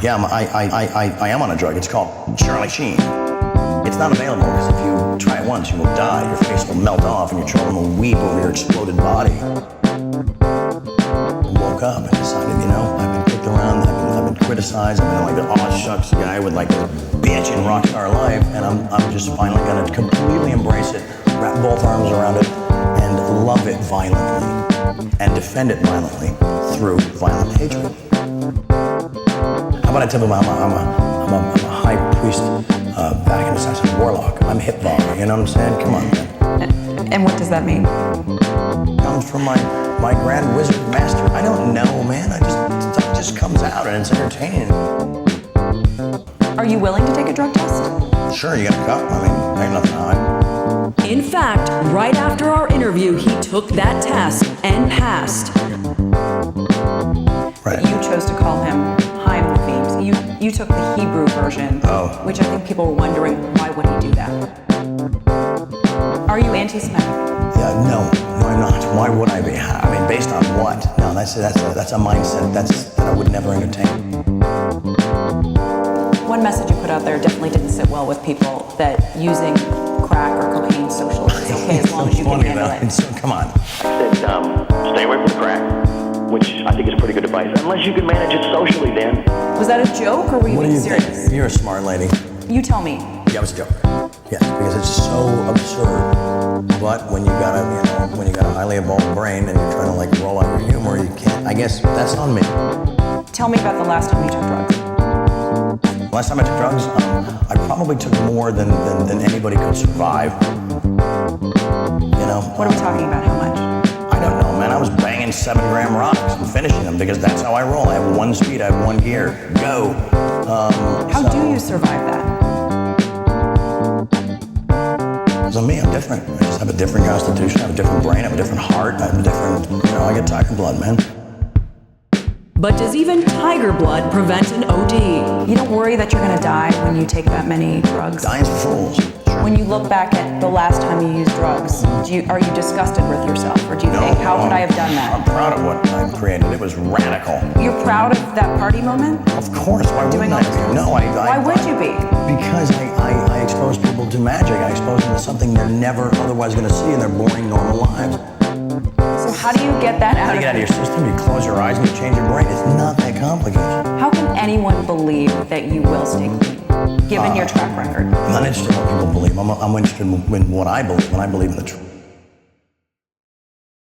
Yeah, I am on a drug. It's called Sheen. It's not available because if you try it once, you will die. Your face will melt off and your children will weep over your exploded body. I woke up and decided, I've been kicked around, I've been criticized, I've been like the aw shucks guy with like this bitch in rockstar life, and I'm just finally gonna completely embrace it, wrap both arms around it, and love it violently, and defend it violently through violent hatred. How about I tell them I'm a high priest, Vatican assassin, warlock. I'm Hitler, you know what I'm saying? Come on, man. And what does that mean? Comes from my grand wizard master. I don't know, man. Stuff just comes out and it's entertaining. Are you willing to take a drug test? Sure, you got a cup? I ain't nothing to hide. In fact, right after our interview, he took that test and passed. Right. But you chose to call him Chaim Levine. So you took the Hebrew version, which I think people were wondering, why would he do that? Are you anti-Semitic? Yeah, no, I'm not. Why would I be? Based on what? No, that's a mindset that I would never entertain. One message you put out there definitely didn't sit well with people, that using crack or cocaine socially is okay as long as you can handle it. So, come on. I said, stay away from the crack, which I think is pretty good advice, unless you can manage it socially, Dan. Was that a joke or were you being serious? Think? You're a smart lady. You tell me. Yeah, it was a joke. Yes, because it's so absurd. But when you got a highly evolved brain and you're trying to like roll out your humor, you can't. I guess that's on me. Tell me about the last time you took drugs. Last time I took drugs, I probably took more than anybody could survive. What are we talking about? How much? I don't know, man. I was banging 7-gram rocks and finishing them because that's how I roll. I have one speed, I have one gear. Go. How do you survive that? Because I'm me, I'm different. I just have a different constitution, I have a different brain, I have a different heart, I have a different, I get tiger blood, man. But does even tiger blood prevent an OD? You don't worry that you're going to die when you take that many drugs? Dying's for fools. Sure. When you look back at the last time you used drugs, are you disgusted with yourself? Or do you think, how could I have done that? I'm proud of what I created. It was radical. You're proud of that party moment? Of course. Why wouldn't I be? No, Why would you be? Because I expose people to magic. I expose them to something they're never otherwise going to see in their boring, normal lives. So how do you get that out How do you get out of your system? You close your eyes and you change your brain. It's not that complicated. How can anyone believe that you will stay clean, given your track record? I'm not interested in what people believe. I'm interested in what I believe, when I believe in the truth.